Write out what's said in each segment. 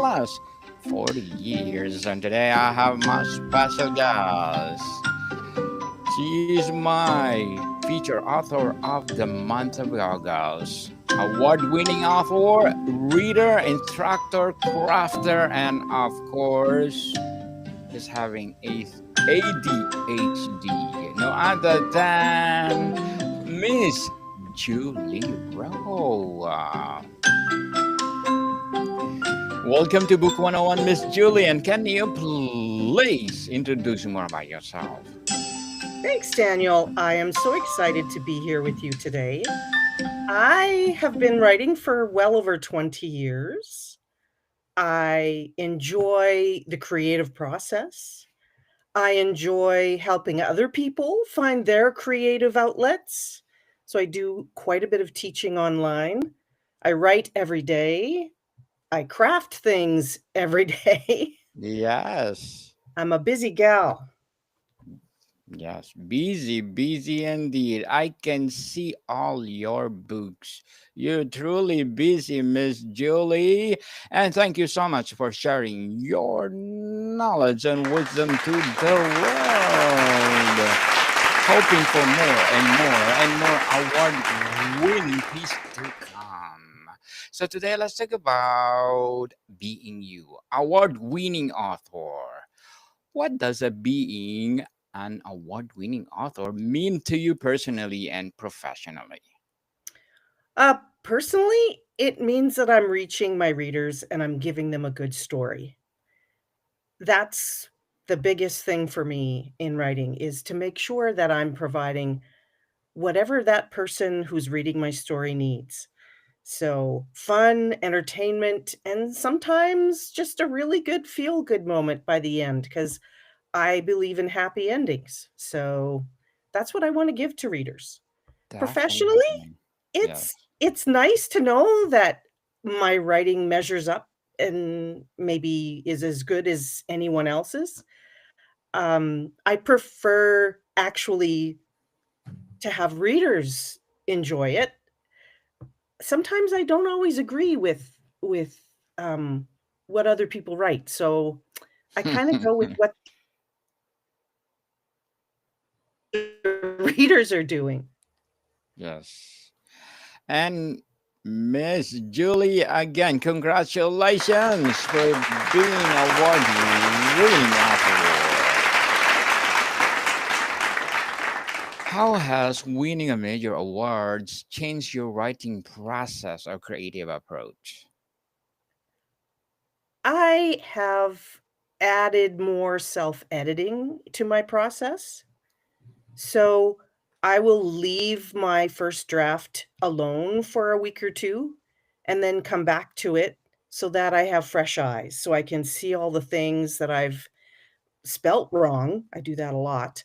last 40 years. And today I have my special guest. She is my feature author of the month of August. Award winning author, reader, instructor, crafter, and of course, is having ADHD. No other than Miss Julie Rowe. Welcome to Book 101, Miss Julie. And can you please introduce more about yourself? Thanks, Daniel. I am so excited to be here with you today. I have been writing for well over 20 years. I enjoy the creative process. I enjoy helping other people find their creative outlets. So I do quite a bit of teaching online. I write every day. I craft things every day. Yes. I'm a busy gal. Yes, busy indeed. I can see all your books. You're truly busy, Miss Julie. And thank you so much for sharing your knowledge and wisdom to the world. Hoping for more and more award-winning pieces to come. So today let's talk about being you, award-winning author. What does a being an award winning author mean to you personally and professionally? Personally, it means that I'm reaching my readers and I'm giving them a good story. That's the biggest thing for me in writing is to make sure that I'm providing whatever that person who's reading my story needs. So, fun, entertainment, and sometimes just a really good feel good moment by the end because I believe in happy endings. So, that's what I want to give to readers. Professionally, Definitely. Yes. it's nice to know that my writing measures up and maybe is as good as anyone else's. I prefer actually to have readers enjoy it. Sometimes I don't always agree with um, what other people write, so I kind of go with what readers are doing. Yes. And Miss Julie, again, congratulations for being award winning author. How has winning a major awards changed your writing process or creative approach? I have added more self-editing to my process. So I will leave my first draft alone for a week or two and then come back to it so that I have fresh eyes, so I can see all the things that I've spelt wrong. I do that a lot.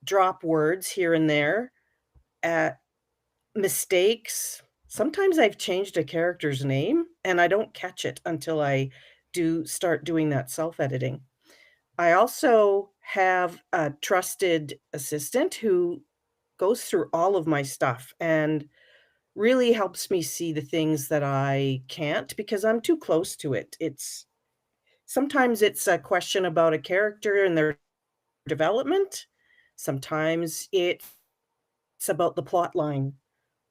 Drop words here and there, uh, mistakes. Sometimes I've changed a character's name and I don't catch it until I do start doing that self-editing. I also have a trusted assistant who goes through all of my stuff and really helps me see the things that I can't because I'm too close to it. It's sometimes it's a question about a character and their development. Sometimes it's about the plot line,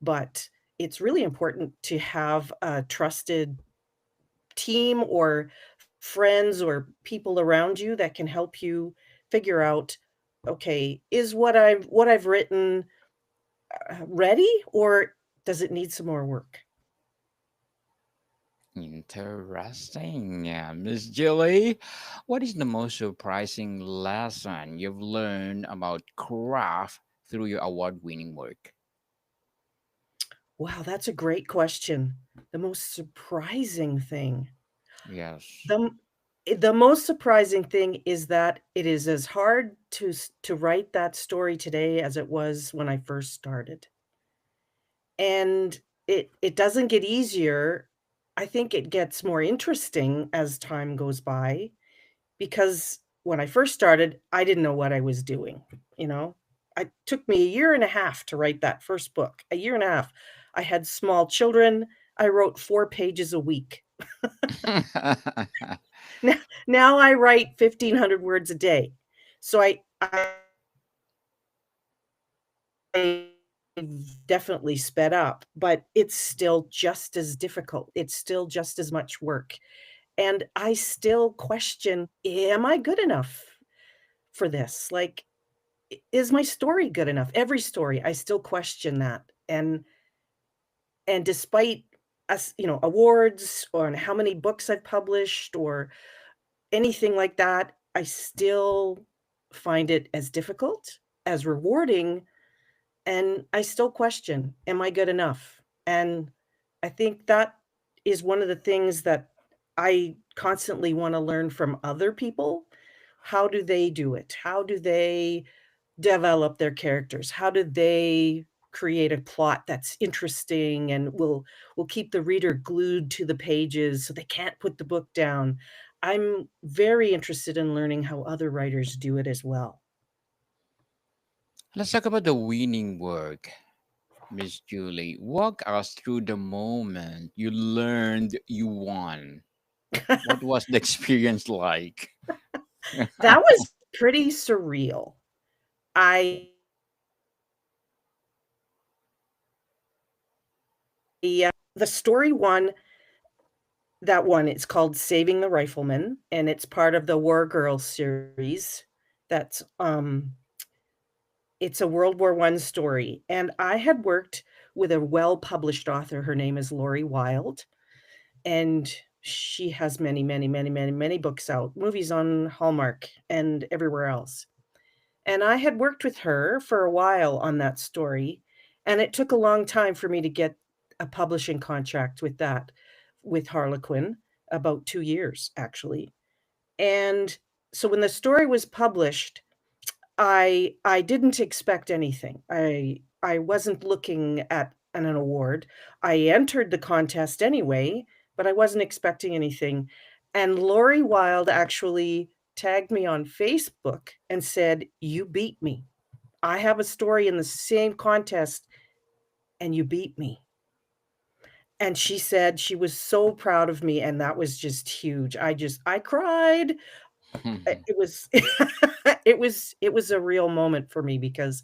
but it's really important to have a trusted team or friends or people around you that can help you figure out, okay, is what I've written ready or does it need some more work? Interesting. Yeah, Miss Julie, what is the most surprising lesson you've learned about craft through your award-winning work? Wow, that's a great question. The most surprising thing. Yes. The the most surprising thing is that it is as hard to write that story today as it was when I first started. And it doesn't get easier. I think it gets more interesting as time goes by because when I first started, I didn't know what I was doing, you know? It took me a year and a half to write that first book. A year and a half. I had small children. I wrote 4 pages a week. Now, now I write 1,500 words a day. So I've definitely sped up, but it's still just as difficult. It's still just as much work. And I still question, am I good enough for this? Like, is my story good enough? Every story, I still question that. And despite us, awards or how many books I've published or anything like that, I still find it as difficult, as rewarding, and I still question, am I good enough? And I think that is one of the things that I constantly want to learn from other people. How do they do it? How do they develop their characters? How do they create a plot that's interesting and will keep the reader glued to the pages so they can't put the book down? I'm very interested in learning how other writers do it as well. Let's talk about the winning work, Miss Julie. Walk us through the moment you learned you won. What was the experience like? That was pretty surreal. The story won that one. It's called Saving the Rifleman, and it's part of the War Girls series. That's it's a World War One story, and I had worked with a well-published author. Her name is Laurie Wilde, and she has many, many, many, many, many books out, movies on Hallmark and everywhere else. And I had worked with her for a while on that story, and it took a long time for me to get a publishing contract with that, with Harlequin, about 2 years, actually. And so when the story was published, I didn't expect anything. I wasn't looking at an award. I entered the contest anyway, but I wasn't expecting anything. And Lori Wilde actually tagged me on Facebook and said, "You beat me. I have a story in the same contest and you beat me." And she said she was so proud of me, and that was just huge. I cried. It was it was a real moment for me because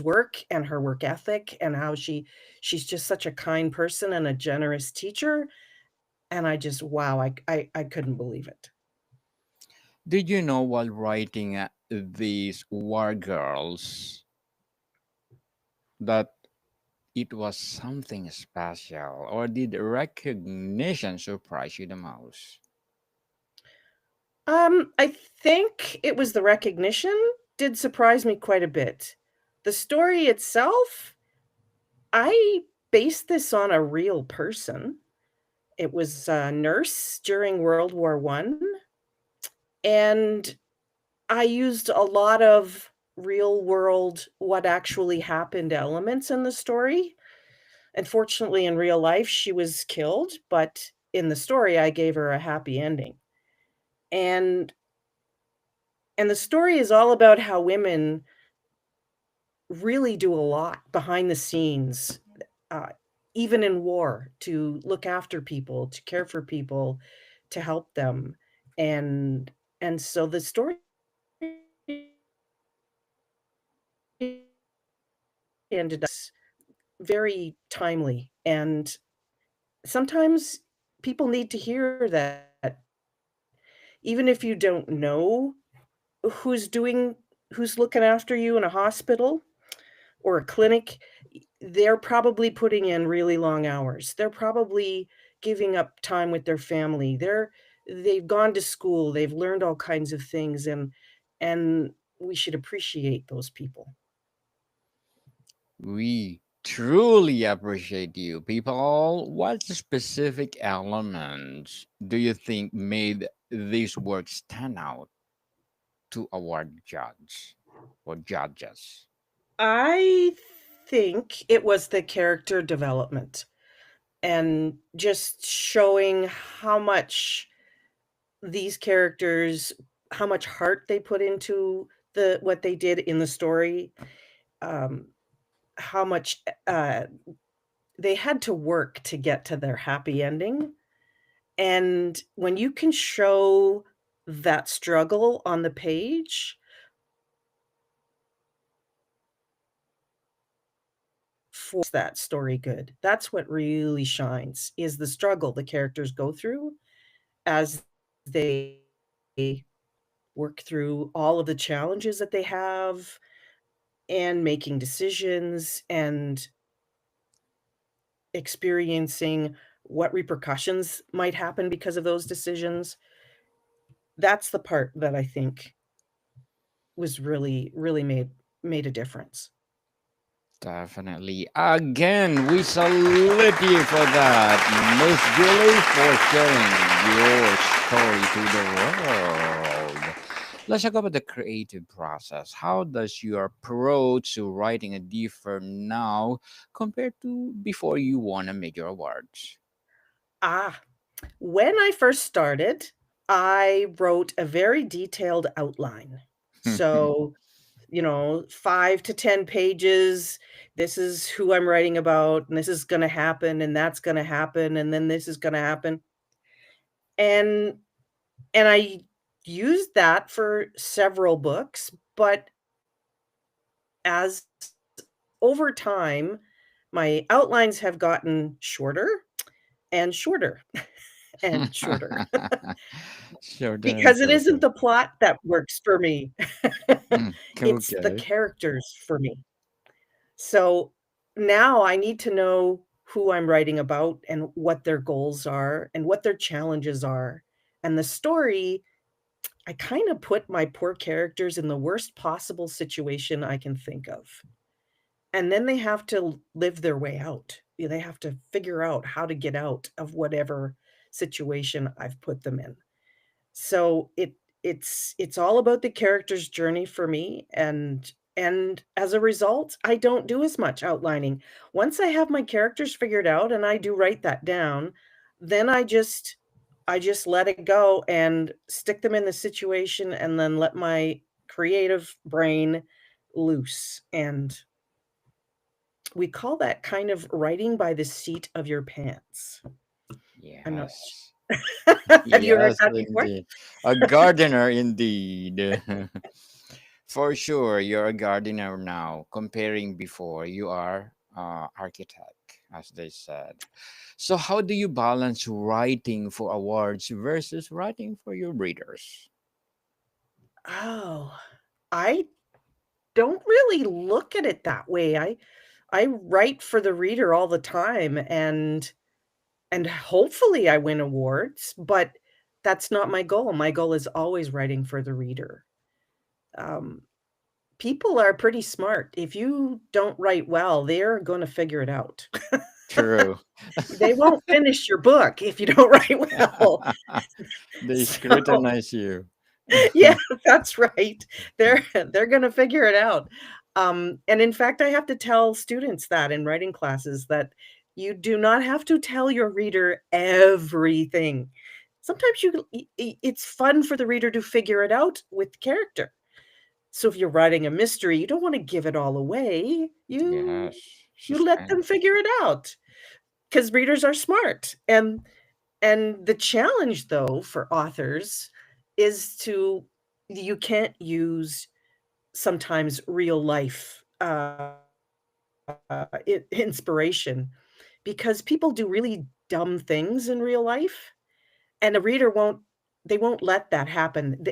work and her work ethic and how she's just such a kind person and a generous teacher, and I just wow, I couldn't believe it. Did you know while writing these War Girls that it was something special, or did recognition surprise you the most? I think it was the recognition did surprise me quite a bit. The story itself, I based this on a real person. It was a nurse during World War One, and I used a lot of real world, what actually happened elements in the story. Unfortunately, in real life, she was killed, but in the story, I gave her a happy ending. And and the story is all about how women really do a lot behind the scenes, uh, even in war, to look after people, to care for people, to help them. And and so the story ended up very timely. And sometimes people need to hear that even if you don't know who's doing who's looking after you in a hospital or a clinic, they're probably putting in really long hours. They're probably giving up time with their family. They've gone to school, they've learned all kinds of things, and we should appreciate those people. We truly appreciate you, people. What specific elements do you think made this work stand out to award judge or judges? I think it was the character development and just showing how much these characters, how much heart they put into the what they did in the story. Um, how much they had to work to get to their happy ending. And when you can show that struggle on the page, for that story good. That's what really shines, is the struggle the characters go through as they work through all of the challenges that they have and making decisions and experiencing what repercussions might happen because of those decisions. That's the part that I think was really made a difference. Definitely. Again, we salute you for that, Miss Julie, for sharing your story to the world. Let's talk about the creative process. How does your approach to writing a differ now compared to before you won a major awards? Ah, when I first started, I wrote a very detailed outline. So, 5 to 10 pages. This is who I'm writing about, and this is going to happen, and that's going to happen, and then this is going to happen. And I used that for several books, but as over time, my outlines have gotten shorter and shorter and shorter Shorter and because it isn't shorter. the plot that works for me. It's the Okay. characters for me. So now I need to know who I'm writing about and what their goals are and what their challenges are. And the story, I kind of put my poor characters in the worst possible situation I can think of. And then they have to live their way out. They have to figure out how to get out of whatever situation I've put them in. So it's all about the character's journey for me, and as a result, I don't do as much outlining. Once I have my characters figured out and I do write that down, then I just let it go and stick them in the situation and then let my creative brain loose. And we call that kind of writing by the seat of your pants. I'm not Yes. have you heard Yes, that before? indeed. A gardener, indeed. For sure, you're a gardener now. Comparing before, you are architect, as they said. So, how do you balance writing for awards versus writing for your readers? Oh, I don't really look at it that way. I write for the reader all the time, and hopefully I win awards, but that's not my goal. My goal is always writing for the reader. Um, People are pretty smart. If you don't write well, they're going to figure it out. True. They won't finish your book if you don't write well. They So scrutinize you. yeah, that's right. They're gonna figure it out. And in fact, I have to tell students that in writing classes that you do not have to tell your reader everything. Sometimes it's fun for the reader to figure it out with character. So if you're writing a mystery, you don't want to give it all away. You Yes, you let them suspense. figure it out because readers are smart. And the challenge, though, for authors is to you can't use sometimes real life inspiration because people do really dumb things in real life, and a reader won't let that happen.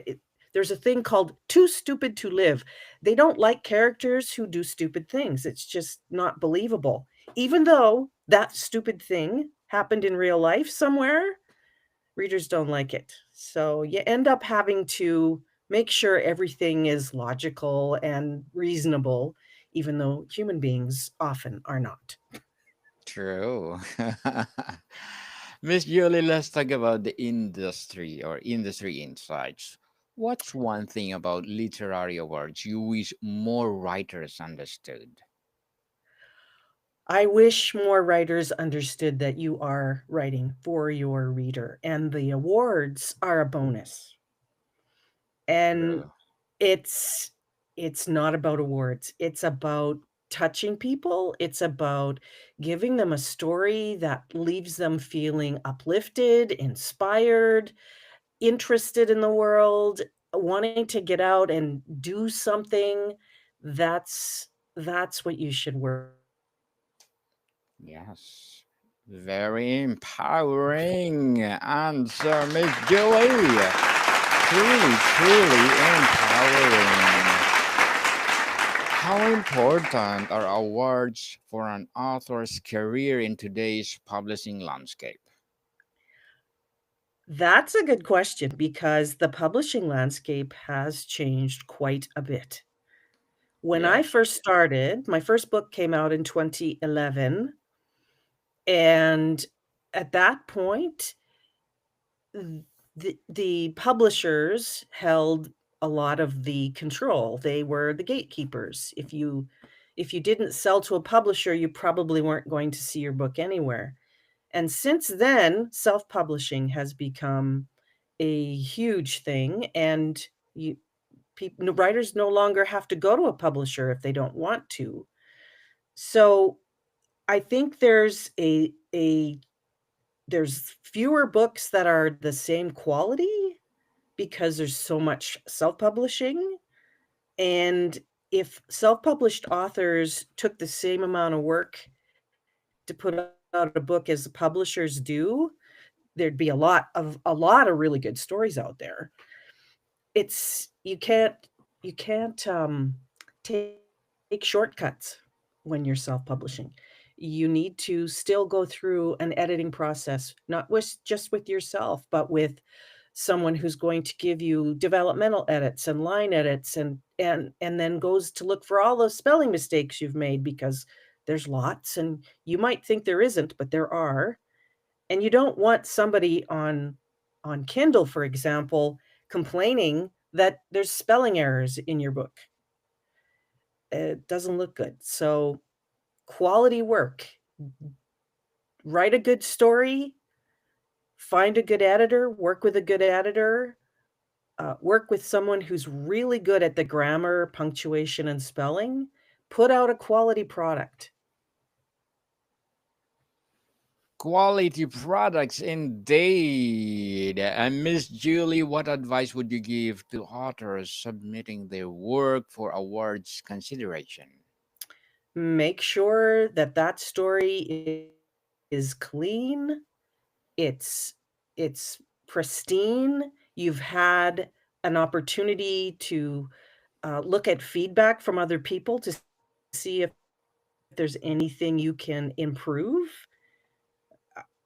There's a thing called too stupid to live. They don't like characters who do stupid things. It's just not believable. Even though that stupid thing happened in real life somewhere, readers don't like it. So you end up having to make sure everything is logical and reasonable, even though human beings often are not. True. Miss Julie, let's talk about the industry or industry insights. What's one thing about literary awards you wish more writers understood? I wish more writers understood that you are writing for your reader and the awards are a bonus. And True. it's it's not about awards. It's about touching people. It's about giving them a story that leaves them feeling uplifted, inspired, interested in the world, wanting to get out and do something. That's that's what you should work Yes. Very empowering answer, Miss Julie. Truly, truly empowering. How important are awards for an author's career in today's publishing landscape? That's a good question because the publishing landscape has changed quite a bit. When I Yes. first started, my first book came out in 2011, and at that point, the publishers held a lot of the control. They were the gatekeepers. If you didn't sell to a publisher, you probably weren't going to see your book anywhere. And since then, self-publishing has become a huge thing, and you writers no longer have to go to a publisher if they don't want to. So, I think there's fewer books that are the same quality because there's so much self-publishing, and if self-published authors took the same amount of work to put out a book as the publishers do, there'd be a lot of really good stories out there. It's you can't take shortcuts when you're self-publishing. You need to still go through an editing process, not just with yourself, but with someone who's going to give you developmental edits and line edits and then goes to look for all those spelling mistakes you've made because there's lots and you might think there isn't, but there are. And you don't want somebody on Kindle, for example, complaining that there's spelling errors in your book. It doesn't look good. So, quality work. Write a good story, find a good editor, work with a good editor, work with someone who's really good at the grammar, punctuation, and spelling. Put out a quality product. Quality products indeed. And Miss Julie, what advice would you give to authors submitting their work for awards consideration? Make sure that that story is clean, it's pristine. You've had an opportunity to look at feedback from other people to see if there's anything you can improve.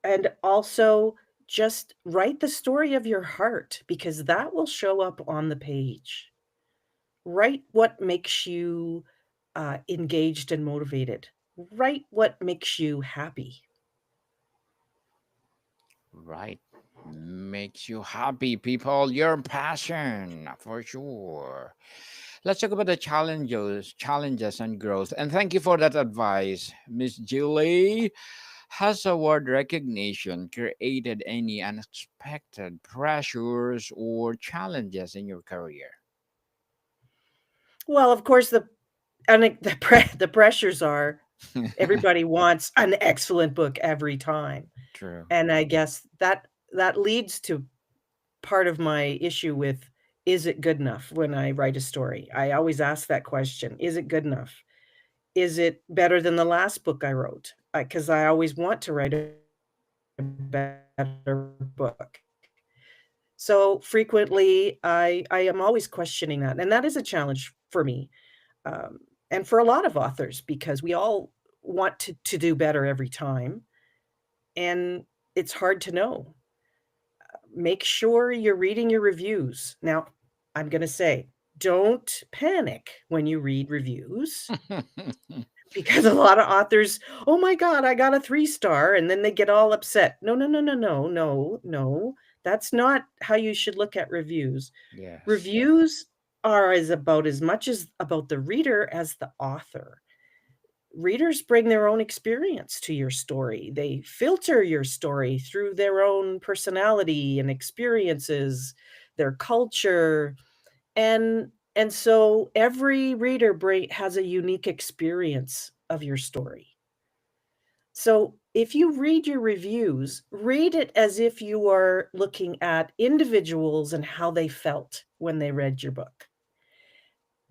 And also, just write the story of your heart because that will show up on the page. Write what makes you engaged and motivated. Write what makes you happy. Right. Makes you happy, people. Your passion, for sure. Let's talk about the challenges and growth. And thank you for that advice, Miss Julie. Has award recognition created any unexpected pressures or challenges in your career? Well, of course, the pressures are everybody wants an excellent book every time, True. and I guess that leads to part of my issue with is it good enough when I write a story? I always ask that question. Is it good enough? Is it better than the last book I wrote? Because I always want to write a better book. So frequently, I am always questioning that, and that is a challenge for me, and for a lot of authors because we all want to do better every time, and it's hard to know. Make sure you're reading your reviews. Now, I'm going to say, don't panic when you read reviews because a lot of authors, oh my God, I got a 3 star, and then they get all upset. No, no, no, no, no, no, no. That's not how you should look at reviews. Yes. Reviews are about as much as about the reader as the author. Readers bring their own experience to your story. They filter your story through their own personality and experiences, their culture, and And so every reader has a unique experience of your story. So if you read your reviews, read it as if you are looking at individuals and how they felt when they read your book.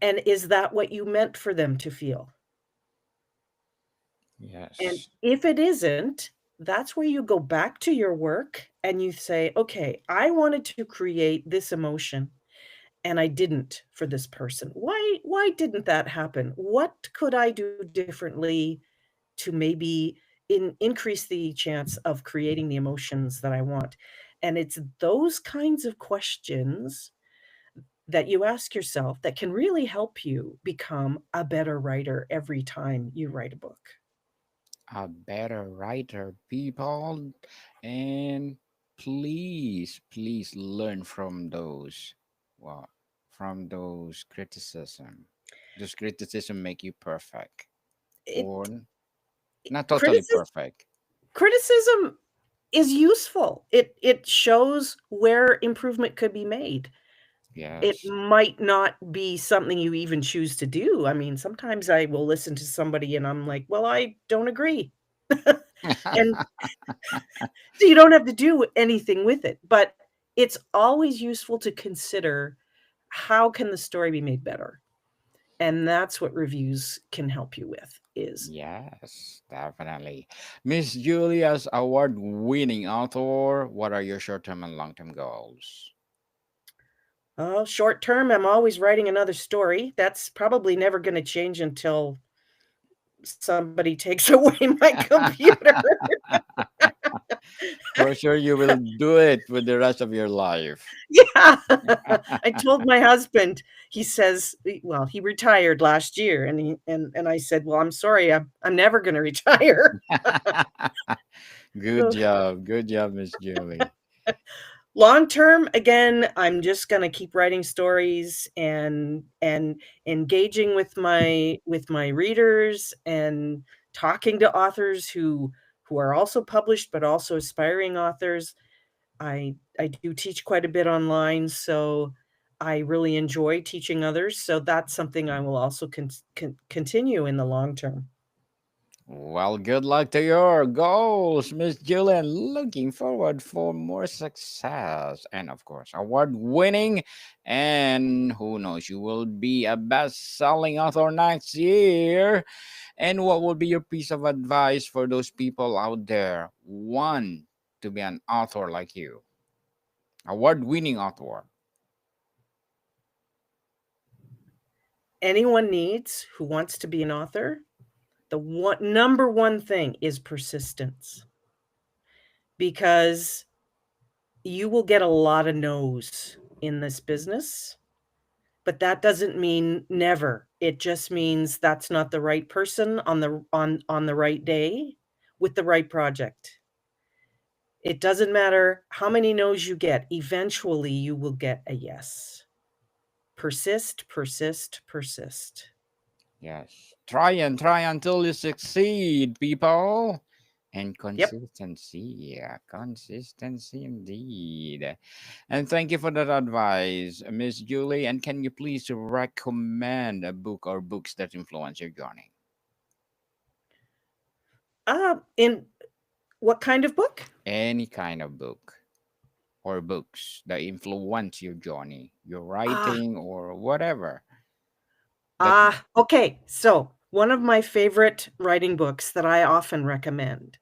And is that what you meant for them to feel? And Yes. if it isn't, that's where you go back to your work and you say, okay, I wanted to create this emotion and I didn't for this person. Why didn't that happen? What could I do differently to maybe increase the chance of creating the emotions that I want? And it's those kinds of questions that you ask yourself that can really help you become a better writer every time you write a book. A better writer, people. And please, please learn from those, well, from those criticism. Those criticism make you perfect, It or not totally criticism perfect. criticism is useful. It shows where improvement could be made. It Yes. might not be something you even choose to do. I mean, sometimes I will listen to somebody and I'm like, "Well, I don't agree." And so you don't have to do anything with it, but it's always useful to consider how can the story be made better? And that's what reviews can help you with is, Yes, definitely. Miss Julia's award-winning author, what are your short-term and long-term goals? "Oh, short term, I'm always writing another story." That's probably never gonna change until somebody takes away my computer. For sure, you will do it with the rest of your life. Yeah. I told my husband, he says, well, he retired last year and and I said, "Well, I'm sorry, I'm never gonna retire." Good So, job. Good job, Miss Julie. long term, again, I'm just gonna keep writing stories and engaging with my readers and talking to authors who are also published, but also aspiring authors. I do teach quite a bit online, so I really enjoy teaching others, so that's something I will also continue in the long term. Well, good luck to your goals, Miss Julie, and looking forward for more success and, of course, award winning. And who knows, you will be a best-selling author next year. And what would be your piece of advice for those people out there want to be an author like you, award-winning author? Anyone needs who wants to be an author, the number one thing is persistence, because you will get a lot of no's in this business, but that doesn't mean never. It just means that's not the right person on the right day with the right project. It doesn't matter how many no's you get, eventually you will get a yes. Persist, persist, persist. Yes. Try and try until you succeed, people. And Yep. consistency. Yeah, consistency indeed. And thank you for that advice, Miss Julie. And can you please recommend a book or books that influence your journey? In what kind of book? Any kind of book or books that influence your journey, your Ah, writing or whatever. That okay. So, one of my favorite writing books that I often recommend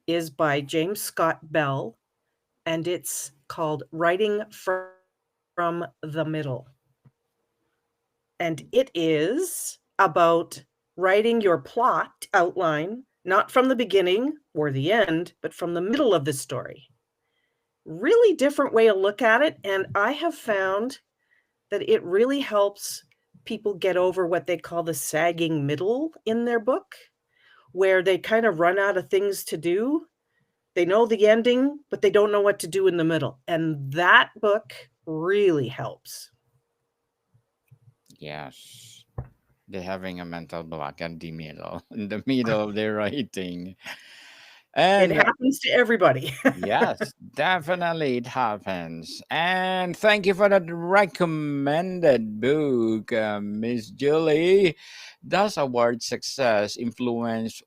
is by James Scott Bell, and it's called Writing from the Middle. And it is about writing your plot outline, not from the beginning or the end, but from the middle of the story. Really different way to look at it. And I have found that it really helps people get over what they call the sagging middle in their book, where they kind of run out of things to do. They know the ending, but they don't know what to do in the middle. And that book really helps. yes, they're having a mental block at the middle, in the middle of their writing. It And happens to everybody. yes, definitely it happens. And thank you for that recommended book, Miss Julie. Does a word success influence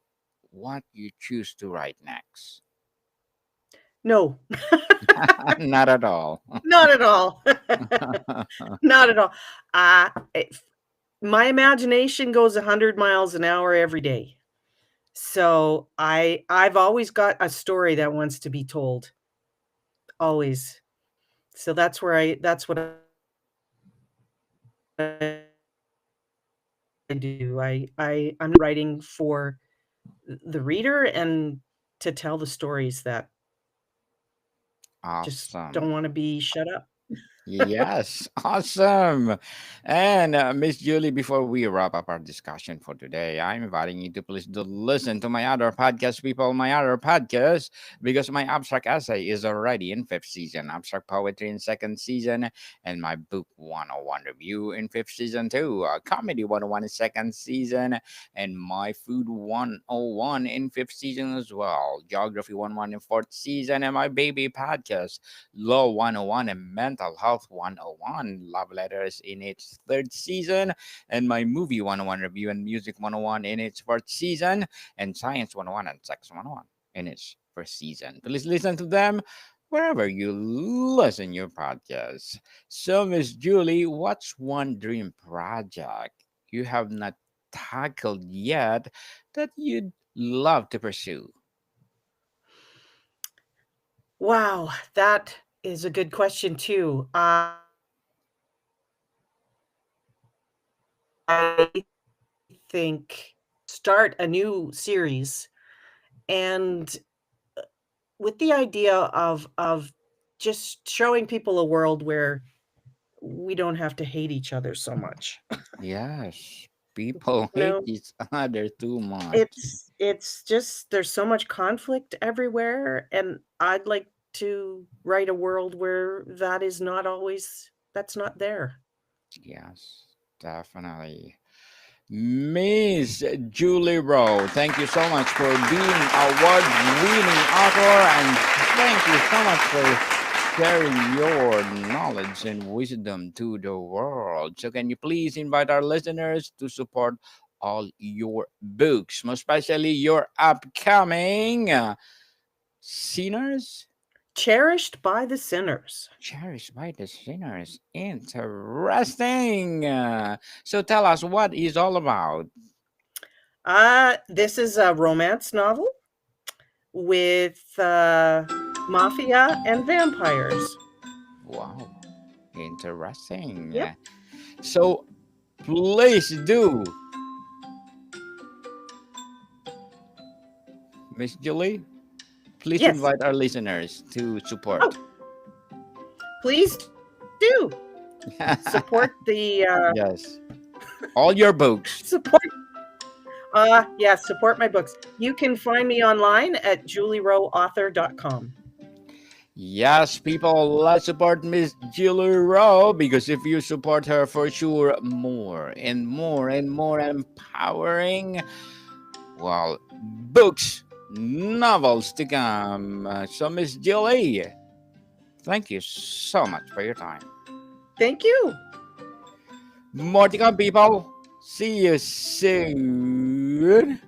what you choose to write next? No, Not at all. not at all. Not at all. Uh, it- my imagination goes 100 miles an hour every day. So I've always got a story that wants to be told, always. So that's what I do. I'm writing for the reader and to tell the stories that just Awesome. don't want to be shut up. Yes, awesome. And Miss Julie, before we wrap up our discussion for today, I'm inviting you to please do listen to my other podcast, people, my other podcast, because my abstract essay is already in fifth season, abstract poetry in second season, and my book 101 review in fifth season too, comedy 101 in second season, and my food 101 in fifth season as well, geography 101 in fourth season, and my baby podcast Law 101 and Mental Health 101, Love Letters in its third season, and my Movie 101 review and Music 101 in its fourth season, and Science 101 and Sex 101 in its first season. Please listen to them wherever you listen your podcasts. So, Miss Julie, what's one dream project you have not tackled yet that you'd love to pursue? Wow, that is a good question too. I think start a new series and with the idea of just showing people a world where we don't have to hate each other so much. Yes, people You hate know, each other too much. it's just there's so much conflict everywhere, and I'd like to write a world where that is not always that's not there. Yes, definitely. Miss Julie Rowe, thank you so much for being award-winning author, and thank you so much for sharing your knowledge and wisdom to the world. So, can you please invite our listeners to support all your books, most especially your upcoming Sinners? Cherished by the sinners. Cherished by the sinners. Interesting. So tell us what is all about. This is a romance novel with mafia and vampires. Wow, interesting. Yep. So please do, Miss Julie, please Yes. invite our listeners to support. Oh, please do support the Yes, all your books. support. Yeah, support my books. You can find me online at julieroweauthor.com. Yes, people, let's support Miss Julie Rowe because if you support her, for sure, more and more and more empowering, well, books, novels to come. So, Miss Julie, thank you so much for your time. Thank you. More to come, people. See you soon.